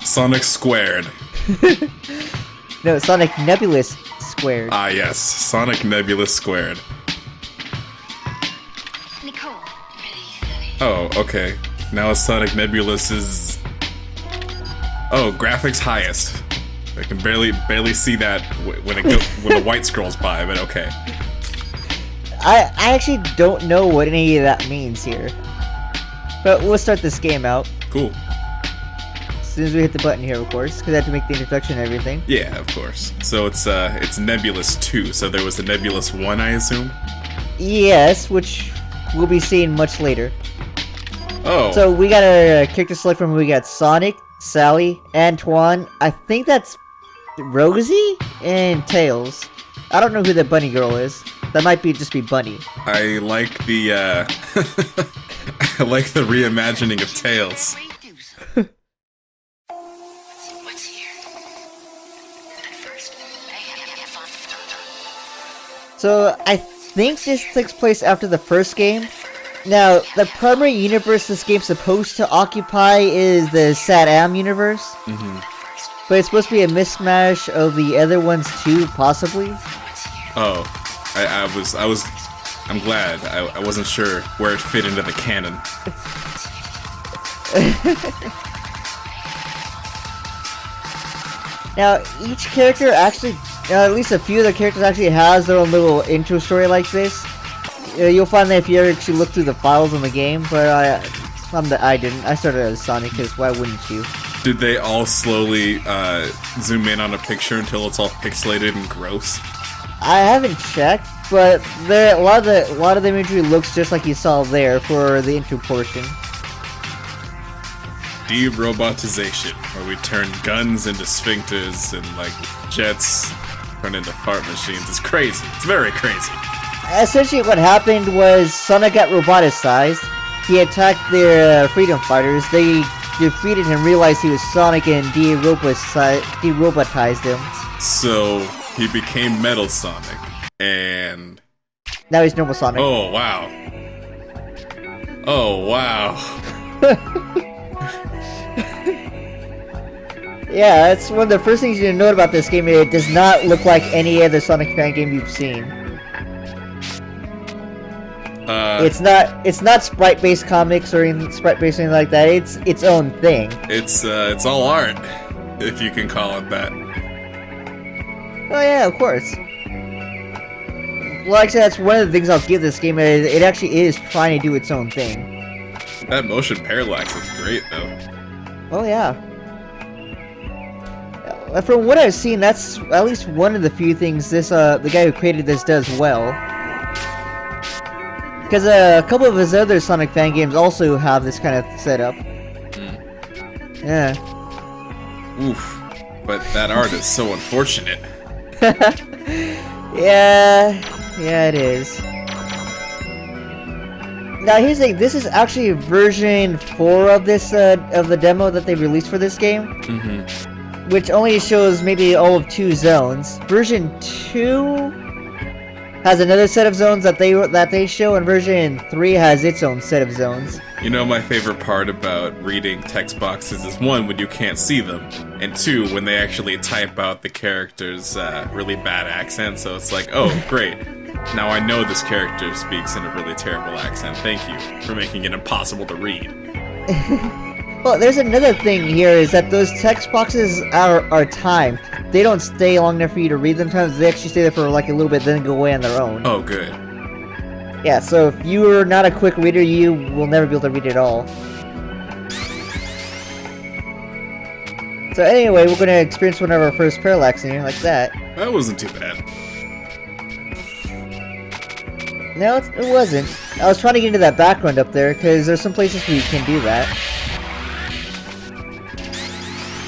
Sonic Squared. No, Sonic Nebulous Squared. Ah, yes. Sonic Nebulous Squared. Oh, okay. Now it's Sonic Nebulous's... Oh, graphics highest. I can barely see that when the white scrolls by, but okay. I actually don't know what any of that means here. But we'll start this game out. Cool. As soon as we hit the button here, of course, because I have to make the introduction and everything. Yeah, of course. So it's Nebulous 2, so there was a Nebulous 1, I assume? Yes, which we'll be seeing much later. Oh. So we got our character select from, we got Sonic, Sally, Antoine, I think that's Rosie, and Tails. I don't know who the bunny girl is. That might just be Bunny. I like the, I like the reimagining of Tails. So, I think this takes place after the first game. Now, the primary universe this game's supposed to occupy is the satam universe. Mm-hmm. But it's supposed to be a mismatch of the other ones too, possibly. Oh, I'm glad. I wasn't sure where it fit into the canon. Now, each character actually, at least a few of the characters actually has their own little intro story like this. You'll find that if you actually look through the files in the game, but I didn't. I started as Sonic, because why wouldn't you? Did they all slowly zoom in on a picture until it's all pixelated and gross? I haven't checked, but a lot of the imagery looks just like you saw there for the intro portion. De-robotization, where we turn guns into sphincters and like jets turn into fart machines. It's crazy. It's very crazy. Essentially, what happened was Sonic got roboticized. He attacked their freedom fighters. They defeated him, realized he was Sonic, and de-robotized him. So he became Metal Sonic, and now he's normal Sonic. Oh wow! Oh wow! Yeah, that's one of the first things you need to note about this game. It does not look like any other Sonic Fangame you've seen. It's not sprite-based comics or sprite-based anything like that. It's its own thing. It's all art, if you can call it that. Oh yeah, of course. Well, actually, that's one of the things I'll give this game. It actually is trying to do its own thing. That motion parallax is great, though. Oh yeah. From what I've seen, that's at least one of the few things the guy who created this does well. Because a couple of his other Sonic fan games also have this kind of setup. Yeah. Oof. But that art is so unfortunate. Yeah, it is. Now here's the thing, this is actually version 4 of this, of the demo that they released for this game. Mm-hmm. Which only shows maybe all of 2 zones. Version 2 has another set of zones that they show, and version 3 has its own set of zones. You know, my favorite part about reading text boxes is 1, when you can't see them, and 2, when they actually type out the character's really bad accent, so it's like, oh, great. Now I know this character speaks in a really terrible accent. Thank you for making it impossible to read. Well, there's another thing here, is that those text boxes are timed. They don't stay long enough for you to read them. Sometimes they actually stay there for like a little bit, then go away on their own. Oh, good. Yeah, so if you're not a quick reader, you will never be able to read it all. So anyway, we're going to experience one of our first parallax in here, like that. That wasn't too bad. No, it wasn't. I was trying to get into that background up there, because there's some places where you can do that.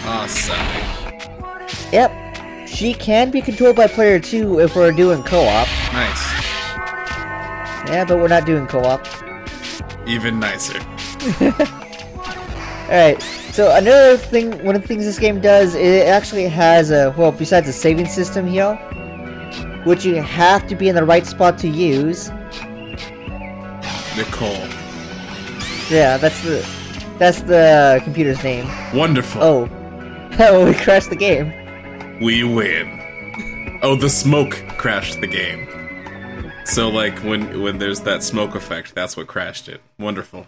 Awesome. Yep. She can be controlled by player 2 if we're doing co-op. Nice. Yeah, but we're not doing co-op. Even nicer. Alright, so another thing, one of the things this game does, it actually has a, well, besides a saving system here, which you have to be in the right spot to use. Nicole. Yeah, that's the computer's name. Wonderful. Oh. Oh, we crashed the game. We win. Oh, the smoke crashed the game. So, like, when there's that smoke effect, that's what crashed it. Wonderful.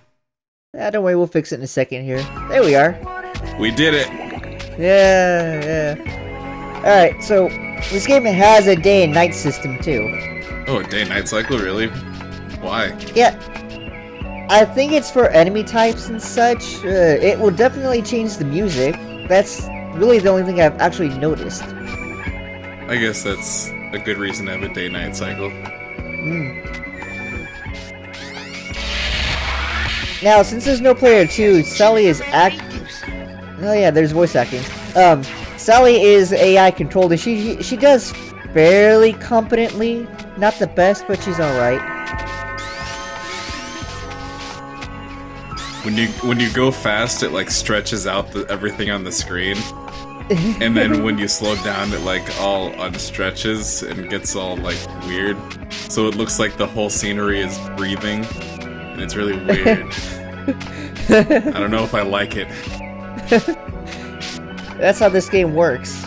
Don't worry, we'll fix it in a second here. There we are. We did it. Yeah. Alright, so this game has a day and night system too. Oh, a day-night cycle, really? Why? Yeah. I think it's for enemy types and such. It will definitely change the music. That's really the only thing I've actually noticed. I guess that's a good reason to have a day-night cycle. Now, since there's no player 2, Sally is Oh yeah, there's voice acting. Sally is AI controlled, and she does fairly competently. Not the best, but she's alright. When you go fast, it like stretches out everything on the screen, and then when you slow down, it like all unstretches and gets all like weird. So it looks like the whole scenery is breathing, and it's really weird. I don't know if I like it. That's how this game works.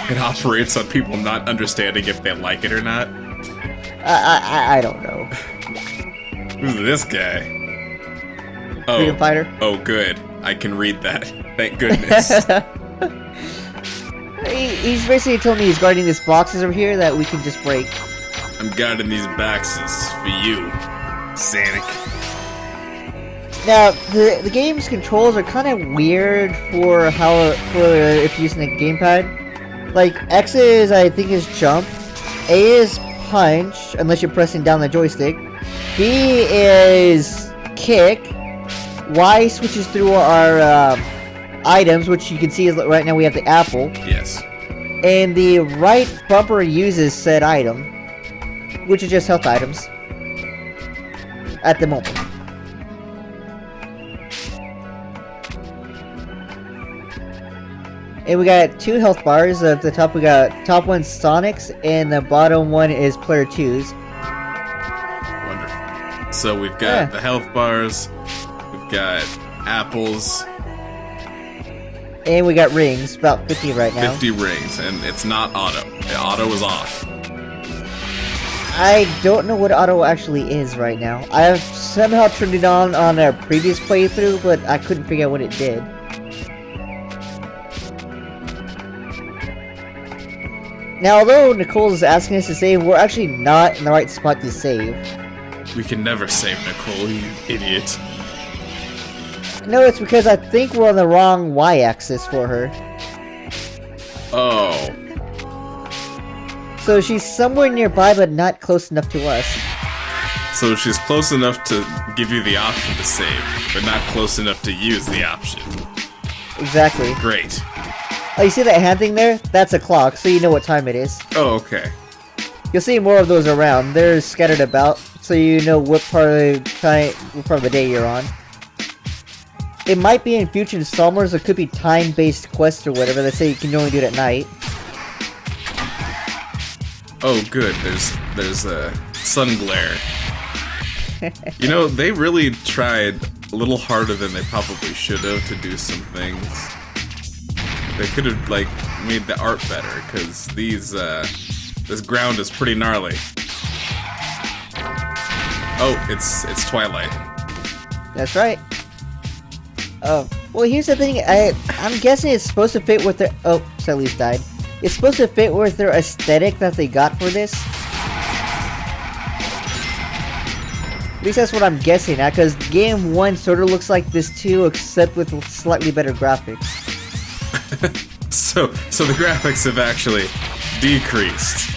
It operates on people not understanding if they like it or not. I don't know. Who's this guy? Freedom Fighter? Oh, good. I can read that. Thank goodness. He's basically told me he's guarding these boxes over here that we can just break. I'm guarding these boxes for you, Sonic. Now, the game's controls are kind of weird for if using a gamepad. Like, X is, I think, is jump. A is punch, unless you're pressing down the joystick. B is kick. Y switches through our items, which you can see is right now we have the apple. Yes. And the right bumper uses said item, which is just health items. At the moment. And we got 2 health bars. At the top, we got top one Sonic's, and the bottom one is player 2's. Wonderful. So we've got the health bars, we've got apples, and we got rings, about 50 right now. 50 rings, and it's not auto. The auto is off. I don't know what auto actually is right now. I have somehow turned it on a previous playthrough, but I couldn't figure out what it did. Now, although Nicole is asking us to save, we're actually not in the right spot to save. We can never save Nicole, you idiot. No, it's because I think we're on the wrong Y-axis for her. Oh. So she's somewhere nearby, but not close enough to us. So she's close enough to give you the option to save, but not close enough to use the option. Exactly. Great. Oh, you see that hand thing there? That's a clock, so you know what time it is. Oh, okay. You'll see more of those around. They're scattered about, so you know what part of the day you're on. It might be in future installments, or it could be time-based quests or whatever that say you can only do it at night. Oh, good. There's a sun glare. You know, they really tried a little harder than they probably should have to do some things. They could have, like, made the art better, because this ground is pretty gnarly. Oh, it's Twilight. That's right. Oh, well, here's the thing. I'm guessing it's supposed to fit with their... Oh, Sally's died. It's supposed to fit with their aesthetic that they got for this. At least that's what I'm guessing at, because Game 1 sort of looks like this too, except with slightly better graphics. So the graphics have actually decreased.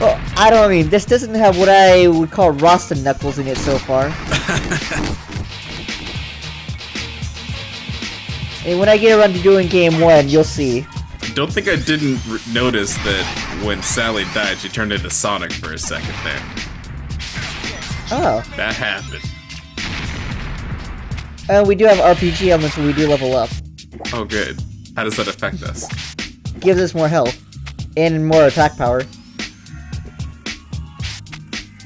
Well, I mean, this doesn't have what I would call Rasta Knuckles in it so far. And when I get around to doing Game 1, you'll see. Don't think I didn't notice that when Sally died, she turned into Sonic for a second there. Oh. That happened. We do have RPG elements when we do level up. Oh, good. How does that affect us? Gives us more health. And more attack power.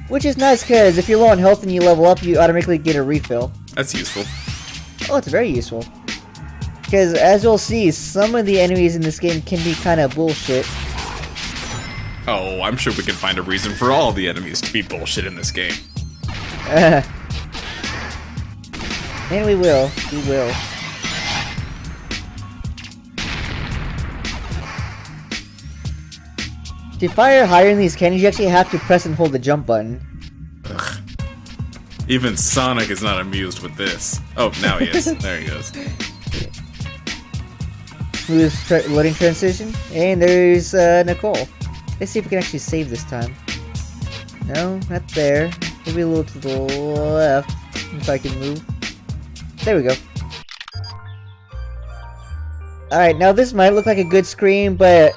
Which is nice, because if you're low on health and you level up, you automatically get a refill. That's useful. Oh, it's very useful. Because as you'll see, some of the enemies in this game can be kind of bullshit. Oh, I'm sure we can find a reason for all the enemies to be bullshit in this game. And we will. We will. To fire higher in these cannons, you actually have to press and hold the jump button. Ugh. Even Sonic is not amused with this. Oh, now he is. There he goes. Smooth loading transition. And there's Nicole. Let's see if we can actually save this time. No, not there. Maybe a little to the left, if I can move. There we go. Alright, now this might look like a good screen, but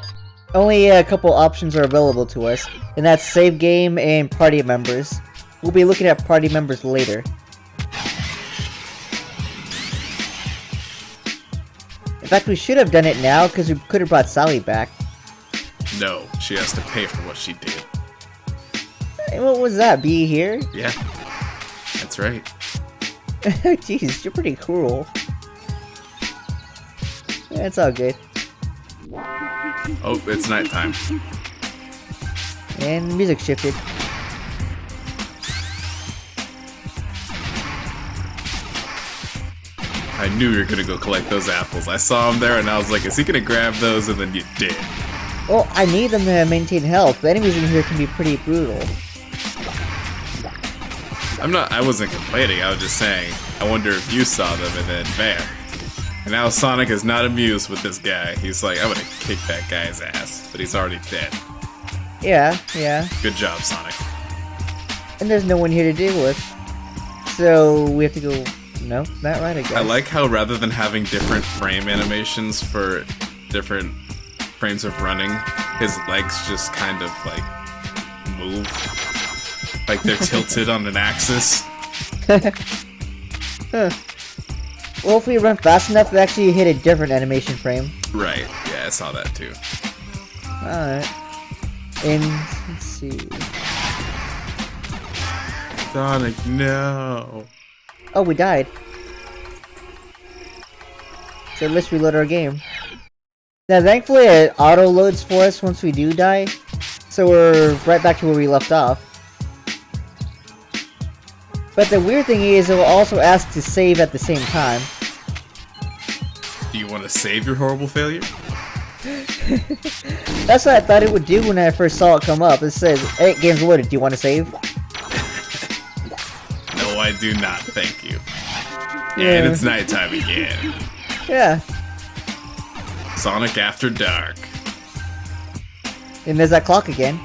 only a couple options are available to us. And that's save game and party members. We'll be looking at party members later. In fact, we should have done it now, because we could have brought Sally back. No, she has to pay for what she did. Hey, what was that? Be here? Yeah, that's right. Jeez, you're pretty cruel. Yeah, it's all good. Oh, it's nighttime. And the music shifted. I knew you were gonna go collect those apples. I saw him there and I was like, is he gonna grab those? And then you did. Well, I need them to maintain health. The enemies in here can be pretty brutal. I wasn't complaining, I was just saying, I wonder if you saw them and then bam. And now Sonic is not amused with this guy. He's like, I'm gonna kick that guy's ass. But he's already dead. Yeah, yeah. Good job, Sonic. And there's no one here to deal with. So, we have to go... No, not right, I guess. I like how rather than having different frame animations for different frames of running, his legs just kind of, like, move. Like they're tilted on an axis. Huh. Well, if we run fast enough, we actually hit a different animation frame. Right, yeah, I saw that too. Alright. And, let's see... Sonic, no! Oh, we died. So let's reload our game. Now, thankfully, it auto-loads for us once we do die. So we're right back to where we left off. But the weird thing is, it will also ask to save at the same time. Do you want to save your horrible failure? That's what I thought it would do when I first saw it come up. It says, hey, game's loaded, do you want to save? No, I do not, thank you. Yeah. And it's nighttime again. Yeah. Sonic After Dark. And there's that clock again.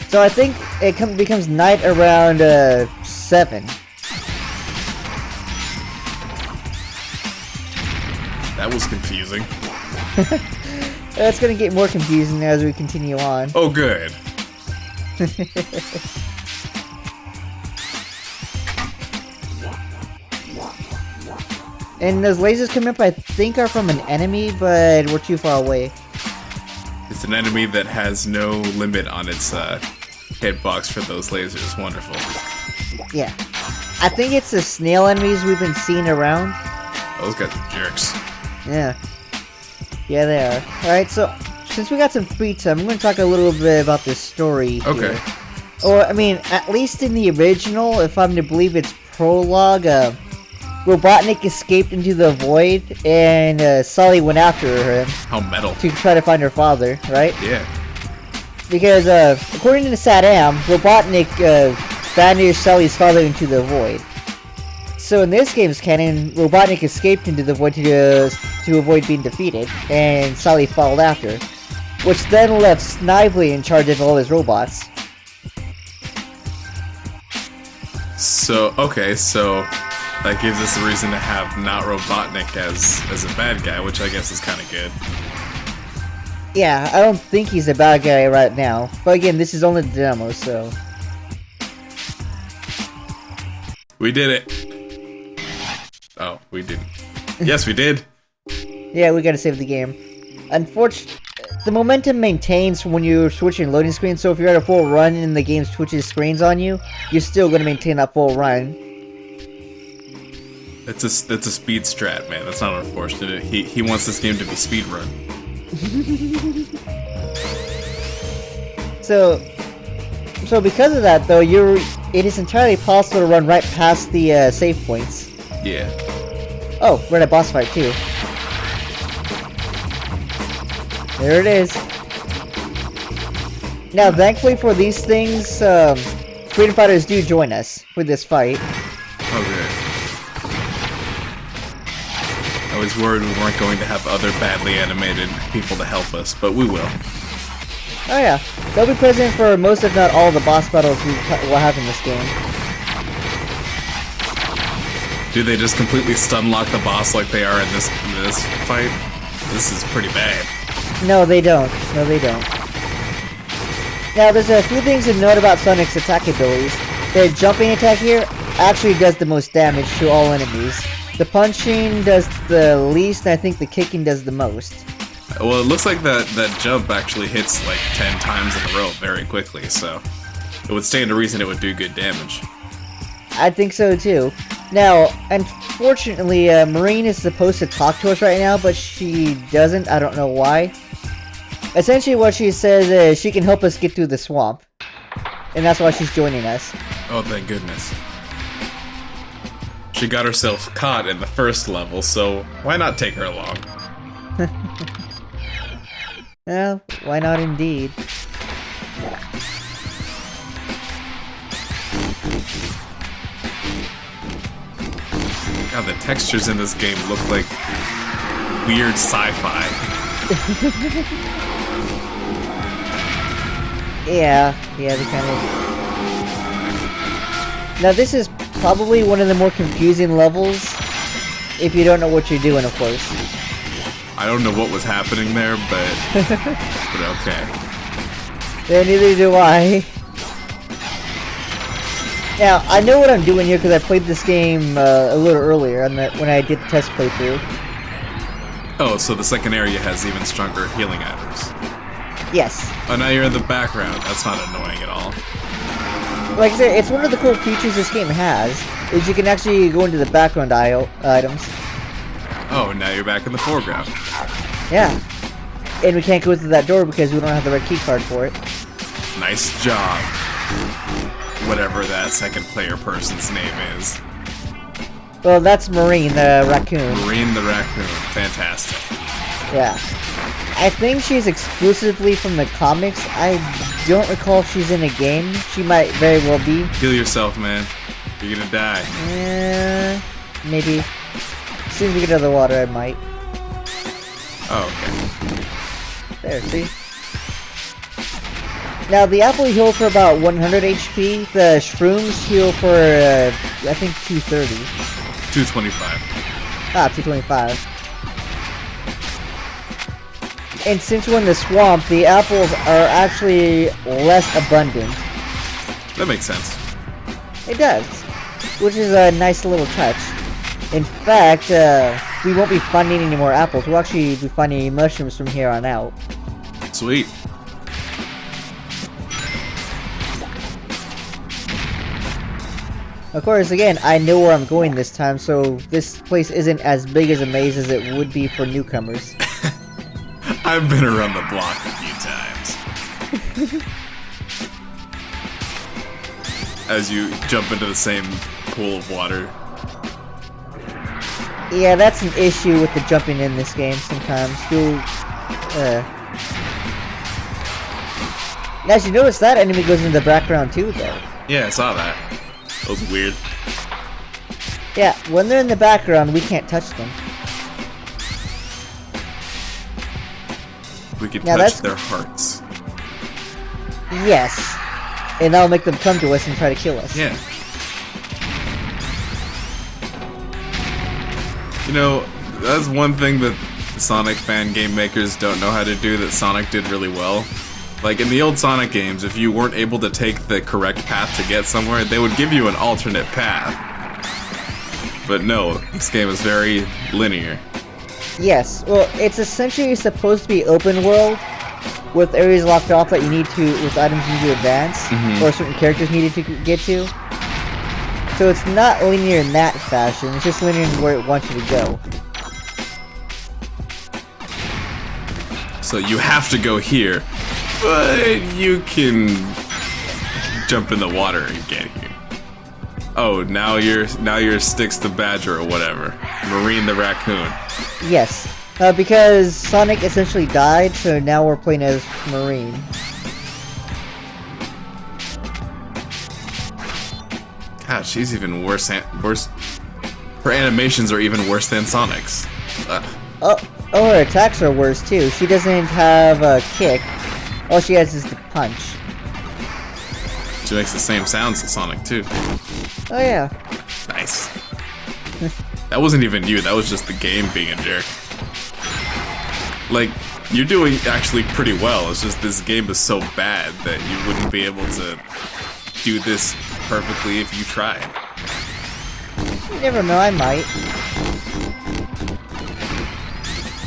So I think it becomes night around 7. That was confusing. It's gonna get more confusing as we continue on. Oh, good. And those lasers coming up, I think, are from an enemy, but we're too far away. It's an enemy that has no limit on its hitbox for those lasers. Wonderful. Yeah. I think it's the snail enemies we've been seeing around. Those guys are jerks. Yeah. Yeah, they are. Alright, so, since we got some free time, I'm going to talk a little bit about this story Okay. here. Or, I mean, at least in the original, if I'm to believe its prologue, Robotnik escaped into the void, and Sully went after him How metal. to try to find her father, right? Yeah. Because, according to Satam, Robotnik banished Sully's father into the void. So in this game's canon, Robotnik escaped into the void to avoid being defeated, and Sully followed after, which then left Snively in charge of all his robots. So, okay, so that gives us a reason to have not Robotnik as a bad guy, which I guess is kind of good. Yeah, I don't think he's a bad guy right now, but again, this is only the demo, so... We did it! Oh, we didn't. Yes, we did! Yeah, we gotta save the game. Unfortunately, the momentum maintains when you're switching loading screens, so if you're at a full run and the game switches screens on you, you're still gonna maintain that full run. That's a speed strat, man. That's not unfortunate. He wants this game to be speed run. So because of that, though, it is entirely possible to run right past the save points. Yeah. Oh, we're in a boss fight too. There it is. Now, thankfully for these things, freedom fighters do join us for this fight. Okay. I was worried we weren't going to have other badly animated people to help us, but we will. Oh yeah, they'll be present for most, if not all, the boss battles we'll have in this game. Do they just completely stun lock the boss like they are in this fight? This is pretty bad. No, they don't. No, they don't. Now, there's a few things to note about Sonic's attack abilities. The jumping attack here actually does the most damage to all enemies. The punching does the least, and I think the kicking does the most. Well, it looks like that jump actually hits like 10 times in a row very quickly, so it would stand to reason it would do good damage. I think so too. Now, unfortunately, Marine is supposed to talk to us right now, but she doesn't. I don't know why. Essentially what she says is she can help us get through the swamp. And that's why she's joining us. Oh, thank goodness. She got herself caught in the first level, so why not take her along? Well, why not indeed? God, the textures in this game look like weird sci-fi. Yeah, they kind of... Now this is probably one of the more confusing levels, if you don't know what you're doing, of course. I don't know what was happening there, but okay. Yeah, neither do I. Now, I know what I'm doing here because I played this game a little earlier when I did the test playthrough. Oh, so the second area has even stronger healing items. Yes. Oh, now you're in the background. That's not annoying at all. Like I said, it's one of the cool features this game has, is you can actually go into the background items. Oh, now you're back in the foreground. Yeah. And we can't go through that door because we don't have the right key card for it. Nice job. Whatever that second player person's name is. Well, that's Marine, the raccoon. Marine the raccoon. Fantastic. Yeah. I think she's exclusively from the comics. I don't recall if she's in a game. She might very well be. Heal yourself, man. You're gonna die. Yeah, maybe. As soon as we get out of the water, I might. Oh, okay. There, see? Now, the apple heal for about 100 HP. The shrooms heal for, I think 230. 225. Ah, 225. And since we're in the swamp, the apples are actually less abundant. That makes sense. It does. Which is a nice little touch. In fact, we won't be finding any more apples. We'll actually be finding mushrooms from here on out. Sweet. Of course, again, I know where I'm going this time, so this place isn't as big as a maze as it would be for newcomers. I've been around the block a few times. As you jump into the same pool of water. Yeah, that's an issue with the jumping in this game sometimes. You'll, As you notice, that enemy goes into the background too, though. Yeah, I saw that. That was weird. Yeah, when they're in the background, we can't touch them. We could Now touch their hearts. Yes. And that'll make them come to us and try to kill us. Yeah. You know, that's one thing that the Sonic fan game makers don't know how to do that Sonic did really well. Like, in the old Sonic games, if you weren't able to take the correct path to get somewhere, they would give you an alternate path. But no, this game is very linear. Yes, well, it's essentially supposed to be open world, with areas locked off that you need to, with items you need to advance, or certain characters needed to get to. So it's not linear in that fashion, it's just linear in where it wants you to go. So you have to go here, but you can jump in the water and get here. Oh, now you're Styx the Badger or whatever. Marine the Raccoon. Yes, because Sonic essentially died, so now we're playing as Marine. God, she's even worse. Her animations are even worse than Sonic's. Ugh. Oh, her attacks are worse too. She doesn't have a kick. All she has is the punch. She makes the same sounds as Sonic too. Oh yeah. Nice. That wasn't even you, that was just the game being a jerk. Like, you're doing actually pretty well, it's just this game is so bad that you wouldn't be able to do this perfectly if you tried. You never know, I might.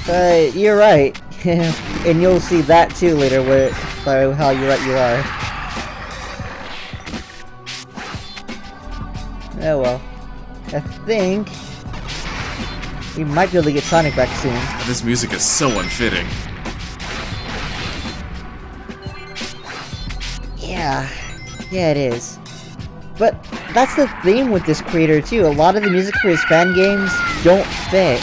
But you're right. And you'll see that too later by how you're right you are. Oh well. I think we might be able to get Sonic back soon. This music is so unfitting. Yeah. Yeah, it is. But that's the theme with this creator too. A lot of the music for his fan games don't fit.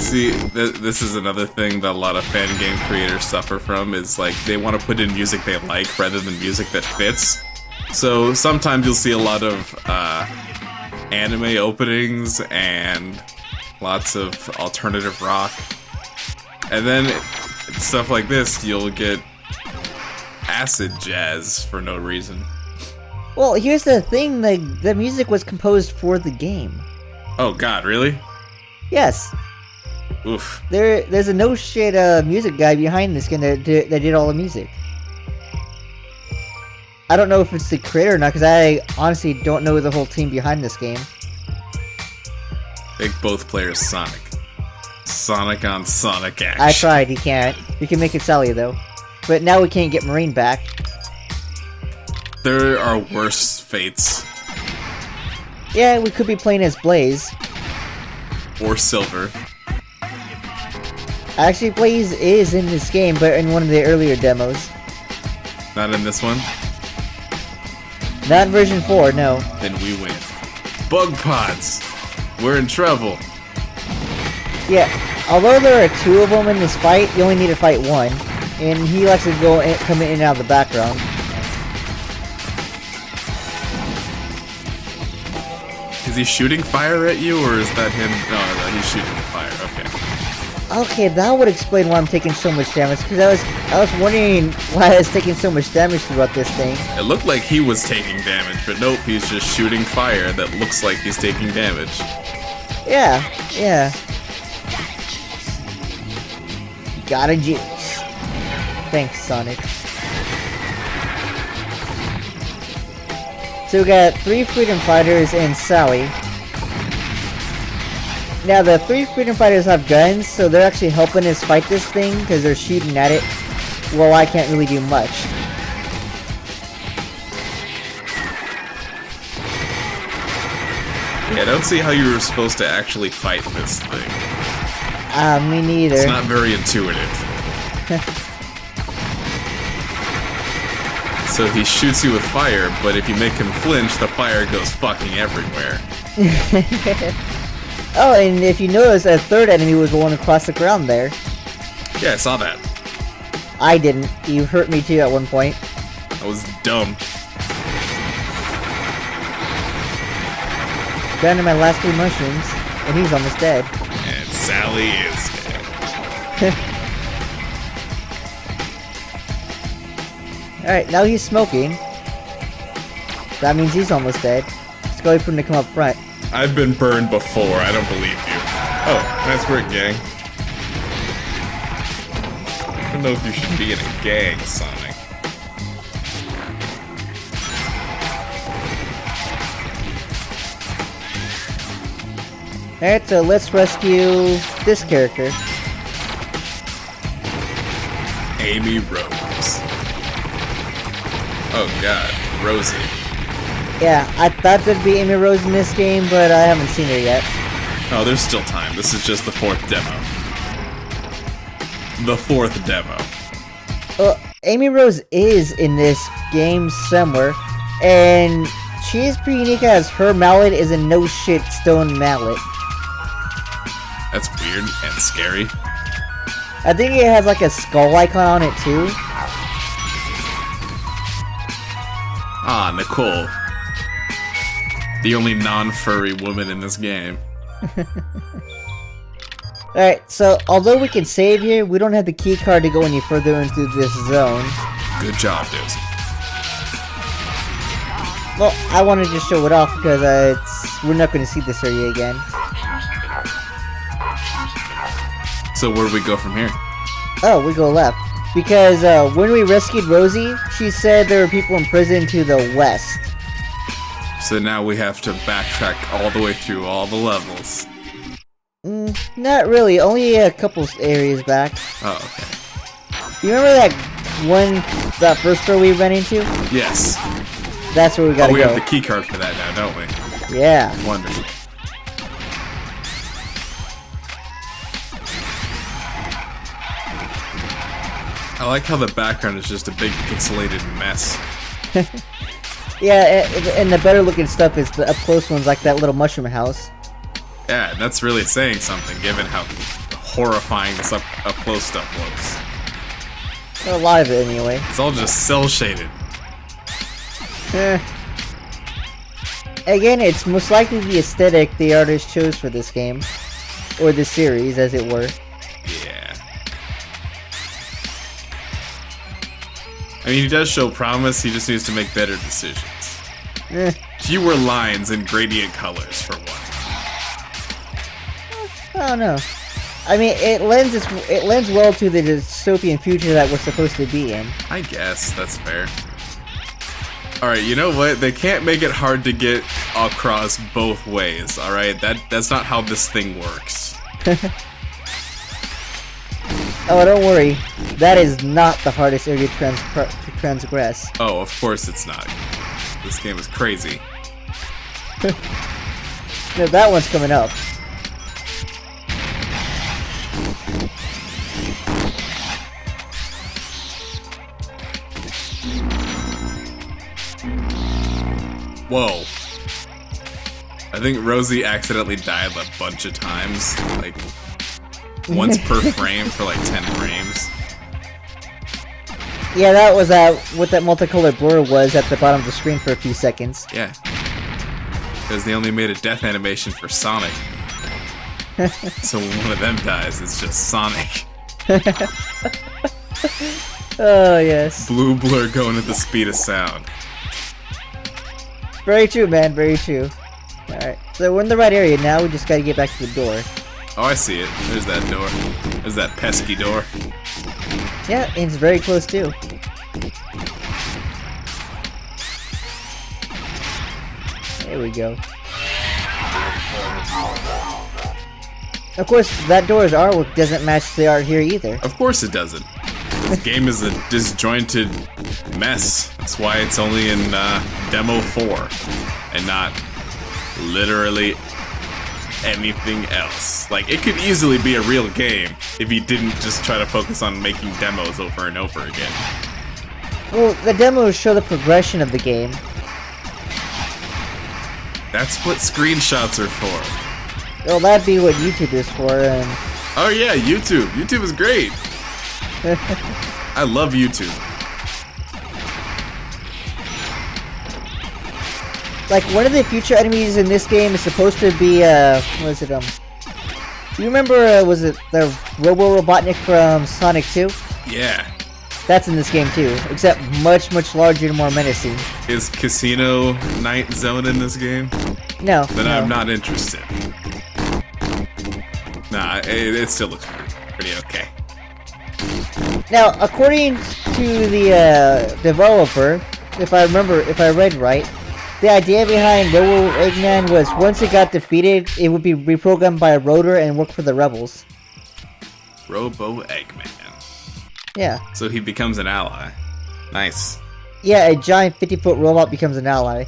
See, this is another thing that a lot of fan game creators suffer from, is like they want to put in music they like rather than music that fits. So sometimes you'll see a lot of anime openings and lots of alternative rock. And then stuff like this, you'll get acid jazz for no reason. Well, here's the thing, the music was composed for the game. Oh god, really? Yes. Oof. There's a no shit music guy behind this game that did all the music. I don't know if it's the creator or not, because I honestly don't know the whole team behind this game. Make both players Sonic. Sonic on Sonic action. I tried, you can't. You can make it Sally though. But now we can't get Marine back. There are worse fates. Yeah, we could be playing as Blaze. Or Silver. Actually, Blaze is in this game, but in one of the earlier demos. Not in this one? Not in version 4, no. Then we win. Bug pods! We're in trouble. Yeah, although there are 2 of them in this fight, you only need to fight 1. And he likes to come in and out of the background. Is he shooting fire at you, or is that him? No, he's shooting fire, okay. Okay, that would explain why I'm taking so much damage, because I was wondering why I was taking so much damage throughout this thing. It looked like he was taking damage, but nope, he's just shooting fire that looks like he's taking damage. Yeah. Got a juice. Thanks, Sonic. So we got 3 Freedom Fighters and Sally. Now the 3 Freedom Fighters have guns, so they're actually helping us fight this thing, because they're shooting at it. Well, I can't really do much. Yeah, I don't see how you were supposed to actually fight this thing. Me neither. It's not very intuitive. So he shoots you with fire, but if you make him flinch, the fire goes fucking everywhere. Oh, and if you notice, a 3rd enemy was rolling across the ground there. Yeah, I saw that. I didn't. You hurt me too at one point. I was dumb. Down to my last 3 mushrooms, and he's almost dead. And Sally is dead. Alright, now he's smoking. That means he's almost dead. Let's go wait for him to come up front. I've been burned before, I don't believe you. Oh, nice work, gang. I don't know if you should be in a gang, Sonic. Alright, so let's rescue this character. Amy Rose. Oh god, Rosie. Yeah, I thought there'd be Amy Rose in this game, but I haven't seen her yet. Oh, there's still time. This is just the 4th demo. The 4th demo. Well, Amy Rose is in this game somewhere, and she is pretty unique as her mallet is a no-shit stone mallet. That's weird and scary. I think it has like a skull icon on it too. Ah, Nicole. The only non-furry woman in this game. Alright, so although we can save here, we don't have the key card to go any further into this zone. Good job, Doseku. Well, I wanted to show it off because we're not going to see this area again. So where do we go from here? Oh, we go left. Because when we rescued Rosie, she said there were people in prison to the west. So now we have to backtrack all the way through all the levels. Not really, only a couple areas back. Oh, okay. You remember that first store we ran into? Yes. That's where we gotta go. We have the key card for that now, don't we? Yeah. Wonderful. I like how the background is just a big pixelated mess. Yeah, and the better looking stuff is the up close ones like that little mushroom house. Yeah, that's really saying something given how horrifying this up close stuff looks. Well, a lot of it anyway. It's all just cell shaded. Again, it's most likely the aesthetic the artist chose for this game. Or this series, as it were. Yeah. I mean, he does show promise, he just needs to make better decisions. Fewer lines and gradient colors, for one. I don't know. I mean, it lends well to the dystopian future that we're supposed to be in. I guess, that's fair. Alright, you know what? They can't make it hard to get across both ways, alright? That's not how this thing works. Oh, don't worry. That is not the hardest area to transgress. Oh, of course it's not. This game is crazy. No, that one's coming up. Whoa. I think Rosie accidentally died a bunch of times, like once per frame for like 10 frames. Yeah, that was what that multicolored blur was at the bottom of the screen for a few seconds. Yeah. Because they only made a death animation for Sonic. So when one of them dies, it's just Sonic. Oh, yes. Blue blur going at the speed of sound. Very true, man, very true. Alright, so we're in the right area now, we just gotta get back to the door. Oh, I see it. There's that door. There's that pesky door. Yeah, and it's very close too. There we go. Of course, that door's artwork doesn't match the art here either. Of course it doesn't. This game is a disjointed mess. That's why it's only in Demo 4 and not literally anything else. Like, it could easily be a real game if you didn't just try to focus on making demos over and over again. Well, the demos show the progression of the game. That's what screenshots are for. Well, that'd be what YouTube is for, and... Oh yeah, YouTube. YouTube is great. I love YouTube. Like, one of the future enemies in this game is supposed to be, what is it, you remember, was it the Robo-Robotnik from Sonic 2? Yeah. That's in this game too, except much, much larger and more menacing. Is Casino Night Zone in this game? No. Then no. I'm not interested. Nah, it still looks pretty okay. Now, according to the developer, if I read right, the idea behind Robo Eggman was once it got defeated, it would be reprogrammed by a rotor and work for the rebels. Robo Eggman. Yeah. So he becomes an ally. Nice. Yeah, a giant 50-foot robot becomes an ally.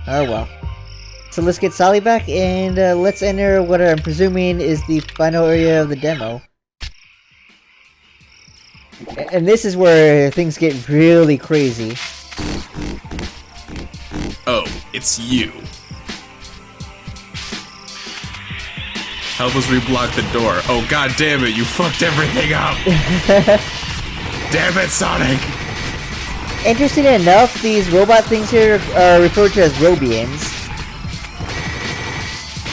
Oh well. So let's get Sally back, and let's enter what I'm presuming is the final area of the demo. And this is where things get really crazy. Oh, it's you. Help us reblock the door. Oh, god damn it, you fucked everything up! Damn it, Sonic! Interesting enough, these robot things here are referred to as Robians.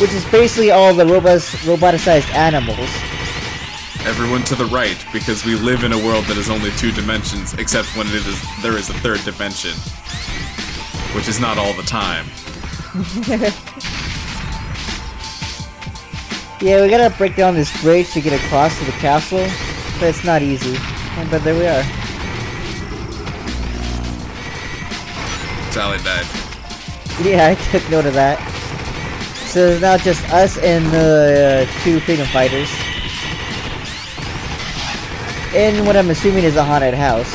Which is basically all the roboticized animals. Everyone to the right, because we live in a world that is only 2 dimensions, except when there is a 3rd dimension. Which is not all the time. Yeah, we gotta break down this bridge to get across to the castle, but it's not easy. But there we are. Sally died. Yeah, I took note of that. So it's now just us and the 2 freedom fighters. In what I'm assuming is a haunted house.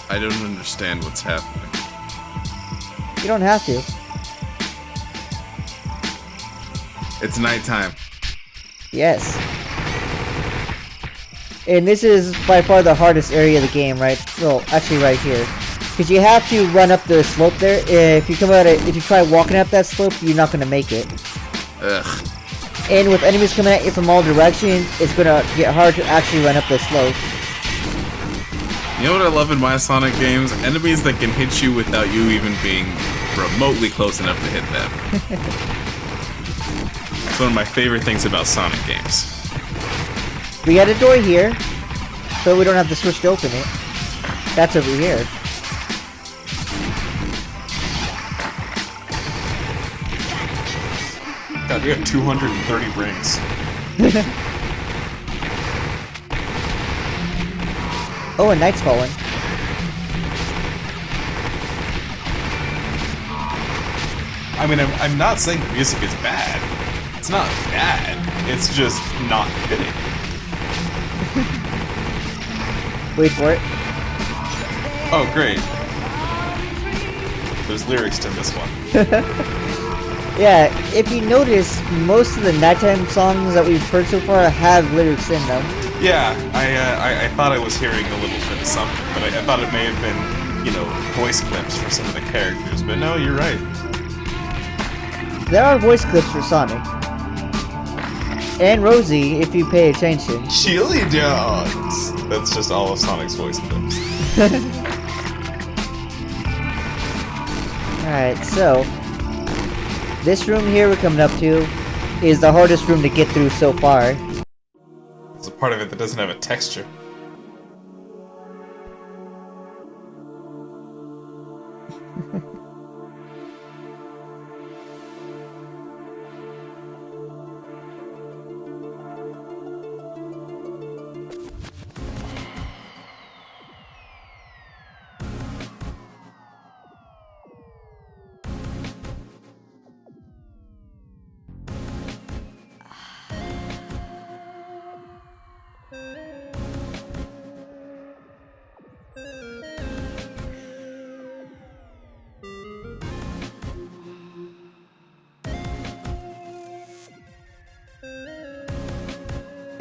I don't understand what's happening. You don't have to. It's nighttime. Yes. And this is by far the hardest area of the game, right? Well, actually right here. Because you have to run up the slope there. If you try walking up that slope, you're not gonna make it. Ugh. And with enemies coming at you from all directions, it's gonna get hard to actually run up the slope. You know what I love in my Sonic games? Enemies that can hit you without you even being remotely close enough to hit them. It's one of my favorite things about Sonic games. We got a door here, but we don't have to switch to open it. That's over here. God, we have 230 rings. Oh, and night's falling. I mean, I'm not saying the music is bad. It's not bad. It's just not fitting. Wait for it. Oh, great. There's lyrics to this one. Yeah, if you notice, most of the nighttime songs that we've heard so far have lyrics in them. Yeah, I thought I was hearing a little bit of something, but I thought it may have been, you know, voice clips for some of the characters. But no, you're right. There are voice clips for Sonic. And Rosie, if you pay attention. Chili dogs! That's just all of Sonic's voice clips. Alright, so this room here we're coming up to is the hardest room to get through so far. It's a part of it that doesn't have a texture.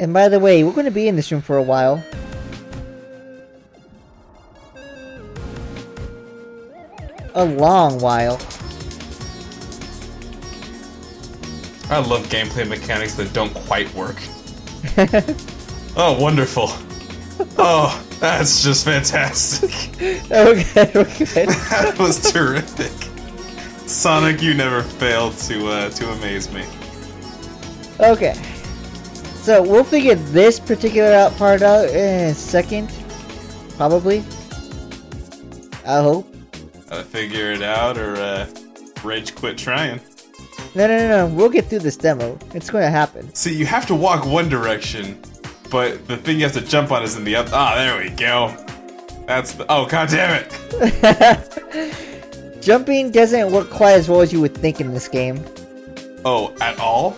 And by the way, we're going to be in this room for a while. A long while. I love gameplay mechanics that don't quite work. Oh, wonderful. Oh, that's just fantastic. Okay, okay. That was terrific. Sonic, you never failed to amaze me. Okay. So we'll figure this particular part out in a second. Probably. I hope. Figure it out or rage quit trying. No. We'll get through this demo. It's going to happen. See, you have to walk one direction, but the thing you have to jump on is in the other. Ah, there we go. That's the. Oh, god damn it! Jumping doesn't work quite as well as you would think in this game. Oh, at all?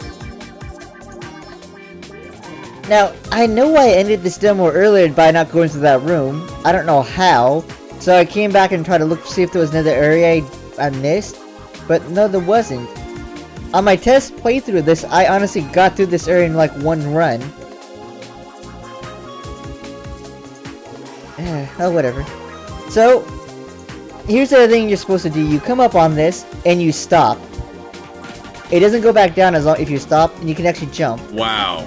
Now, I know I ended this demo earlier by not going to that room. I don't know how. So I came back and tried to look to see if there was another area I missed. But no, there wasn't. On my test playthrough of this, I honestly got through this area in like one run. Oh, whatever. So, here's the other thing you're supposed to do. You come up on this, and you stop. It doesn't go back down as long if you stop, and you can actually jump. Wow.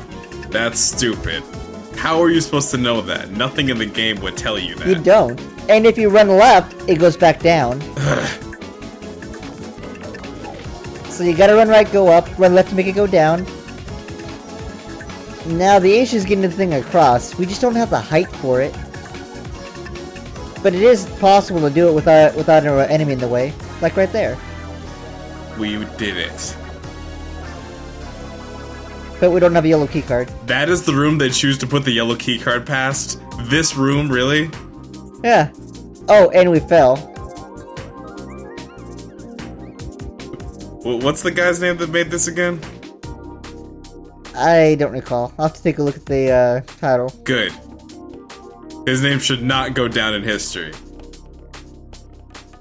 That's stupid. How are you supposed to know that? Nothing in the game would tell you that. You don't. And if you run left, it goes back down. So you gotta run right, go up, run left to make it go down. Now the issue is getting the thing across. We just don't have the height for it. But it is possible to do it without an enemy in the way. Like right there. We did it. But we don't have a yellow keycard. That is the room they choose to put the yellow keycard past? This room, really? Yeah. Oh, and we fell. What's the guy's name that made this again? I don't recall. I'll have to take a look at the title. Good. His name should not go down in history.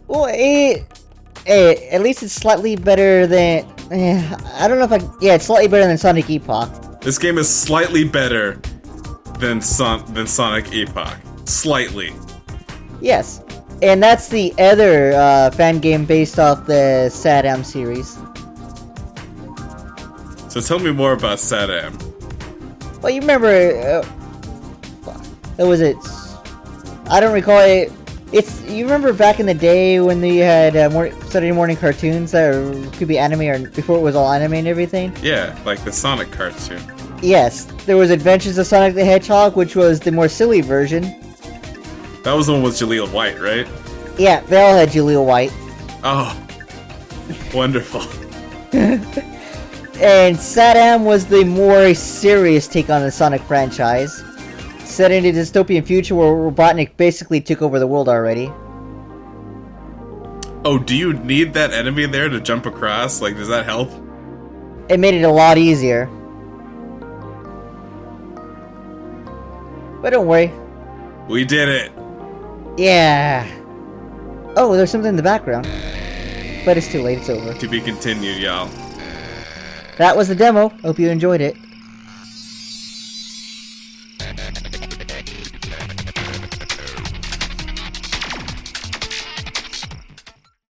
Well, at least it's slightly better than... I don't know if I... Yeah, it's slightly better than Sonic Epoch. This game is slightly better than Sonic Epoch. Slightly. Yes. And that's the other fan game based off the Satam series. So tell me more about Satam. Well, you remember... was it? I don't recall it. You remember back in the day when they had Saturday morning cartoons that could be anime or before it was all anime and everything? Yeah, like the Sonic cartoon. Yes, there was Adventures of Sonic the Hedgehog, which was the more silly version. That was the one with Jaleel White, right? Yeah, they all had Jaleel White. Oh, wonderful. And Satam was the more serious take on the Sonic franchise, set in a dystopian future where Robotnik basically took over the world already. Oh, do you need that enemy there to jump across? Like, does that help? It made it a lot easier. But don't worry. We did it. Yeah. Oh, there's something in the background. But it's too late, it's over. To be continued, y'all. That was the demo. Hope you enjoyed it.